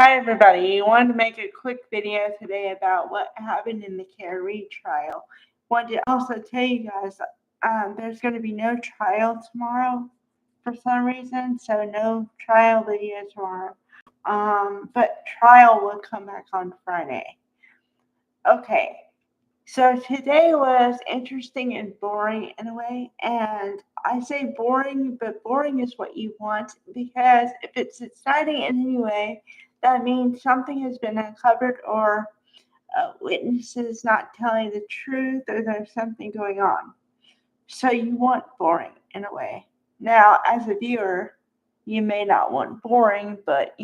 Hi everybody, I wanted to make a quick video today about what happened in the Tara Reid trial. Wanted to also tell you guys there's going to be no trial tomorrow for some reason, so no trial video tomorrow. But trial will come back on Friday. Okay, so today was interesting and boring in a way, and I say boring, but boring is what you want because if it's exciting in any way, that means something has been uncovered or witnesses not telling the truth or there's something going on. So you want boring in a way. Now, as a viewer, you may not want boring, but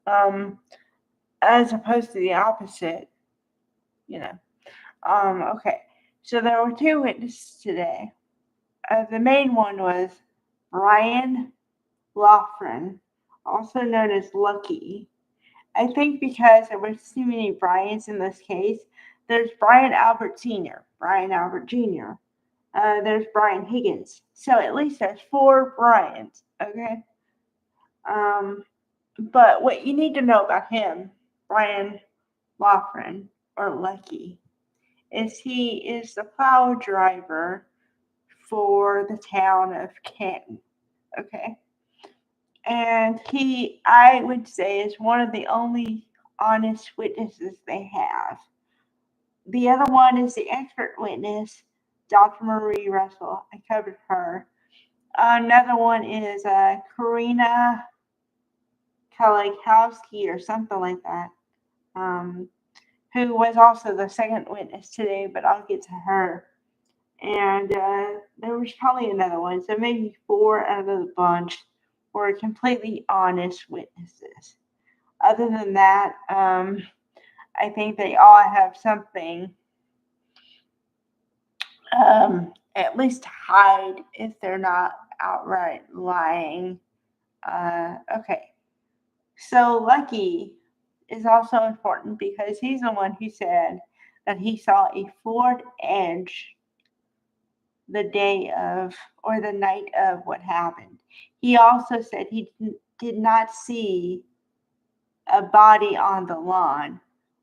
um, as opposed to the opposite, you know. Okay, so there were two witnesses today. The main one was Brian Loughran, also known as Lucky. I think because there were too many Bryans in this case, there's Brian Albert Sr., Brian Albert Jr., there's Brian Higgins. So at least there's four Bryans, okay? But what you need to know about him, Brian Loughran, or Lucky, is he is the plow driver for the town of Canton. Okay. And he, I would say, is one of the only honest witnesses they have. The other one is the expert witness, Dr. Marie Russell. I covered her. Another one is Karina Kalikowski or something like that, who was also the second witness today, but I'll get to her. And there was probably another one, so maybe four out of the bunch were completely honest witnesses. Other than that, I think they all have something, at least to hide if they're not outright lying. Okay, so Lucky is also important because he's the one who said that he saw a Ford Edge the day of or the night of what happened. He also said he did not see a body on the lawn,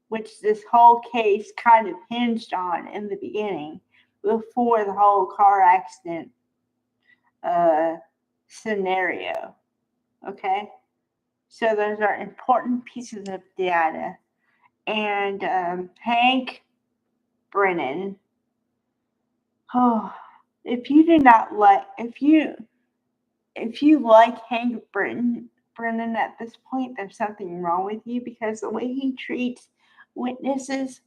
which this whole case kind of hinged on in the beginning before the whole car accident scenario. Okay? So those are important pieces of data. And Hank Brennan, oh, if you do not like, if you like Hank Brennan at this point, there's something wrong with you because the way he treats witnesses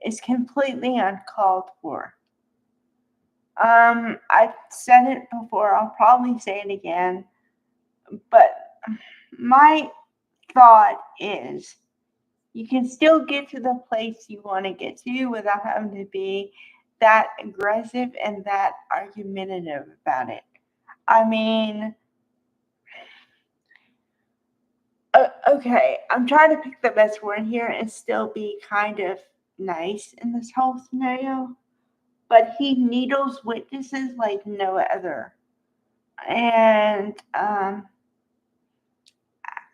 is completely uncalled for. I've said it before, I'll probably say it again, but my thought is you can still get to the place you want to get to without having to be that aggressive and that argumentative about it. I mean, okay, I'm trying to pick the best word here and still be kind of nice in this whole scenario, but he needles witnesses like no other. And I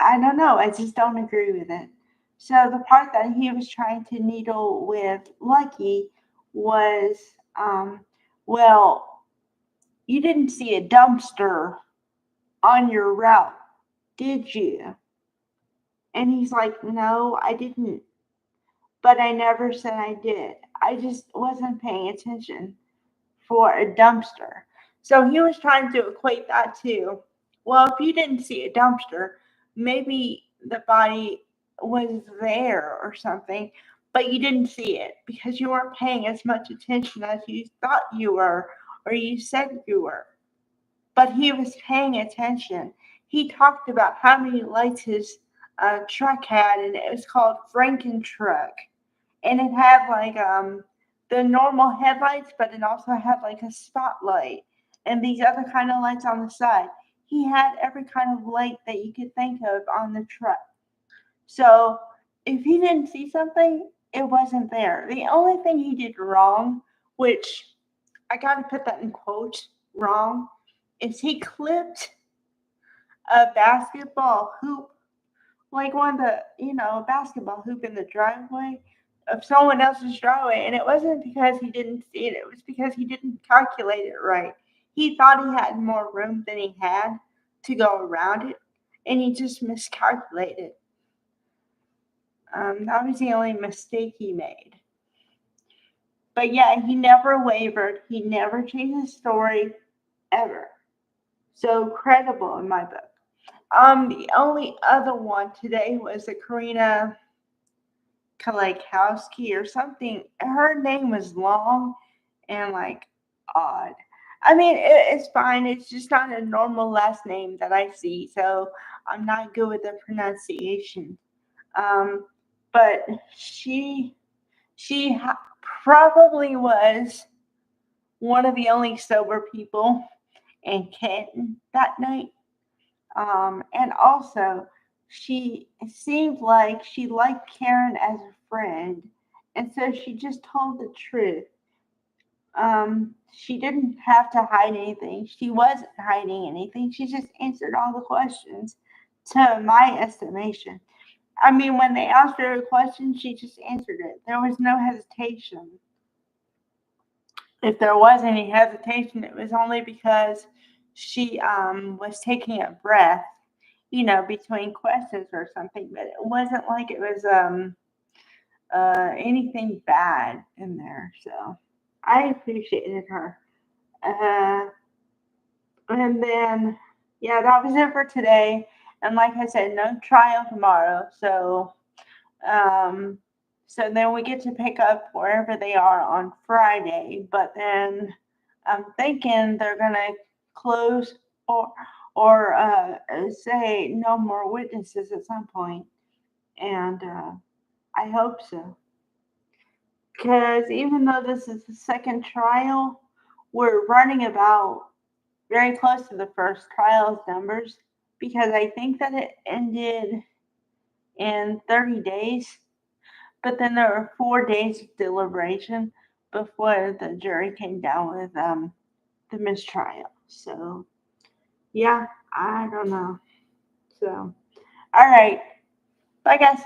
don't know, I just don't agree with it. So the part that he was trying to needle with Lucky was, well, you didn't see a dumpster on your route, did you? And he's like, no, I didn't. But I never said I did. I just wasn't paying attention for a dumpster. So he was trying to equate that to, well, if you didn't see a dumpster, maybe the body was there or something, but you didn't see it because you weren't paying as much attention as you thought you were or you said you were. But he was paying attention. He talked about how many lights his truck had, and it was called Franken Truck. And it had like the normal headlights, but it also had like a spotlight and these other kind of lights on the side. He had every kind of light that you could think of on the truck. So if he didn't see something, it wasn't there. The only thing he did wrong, which I got to put that in quotes, wrong, is he clipped a basketball hoop like one of the, a basketball hoop in the driveway of someone else's driveway. And it wasn't because he didn't see it, it was because he didn't calculate it right. He thought he had more room than he had to go around it, and he just miscalculated. That was the only mistake he made. But yeah, he never wavered. He never changed his story, ever. So credible in my book. The only other one today was the Karina Kalakowski or something. Her name was long and odd. I mean, it's fine. It's just not a normal last name that I see, so I'm not good with the pronunciation. Um, but she probably was one of the only sober people in Canton that night. And also, she seemed like she liked Karen as a friend, and so she just told the truth. She didn't have to hide anything. She wasn't hiding anything. She just answered all the questions, to my estimation. I mean, when they asked her a question, she just answered it. There was no hesitation. If there was any hesitation, it was only because she was taking a breath, between questions or something. But it wasn't like it was anything bad in there. So I appreciated her. Uh, and then, yeah, that was it for today. And like I said, no trial tomorrow. Um, so then we get to pick up wherever they are on Friday. But then I'm thinking they're gonna close or say no more witnesses at some point, and I hope so. Because even though this is the second trial, we're running about very close to the first trial's numbers because I think that it ended in 30 days, but then there were 4 days of deliberation before the jury came down with the mistrial. So, yeah, I don't know. So, all right. Bye, guys.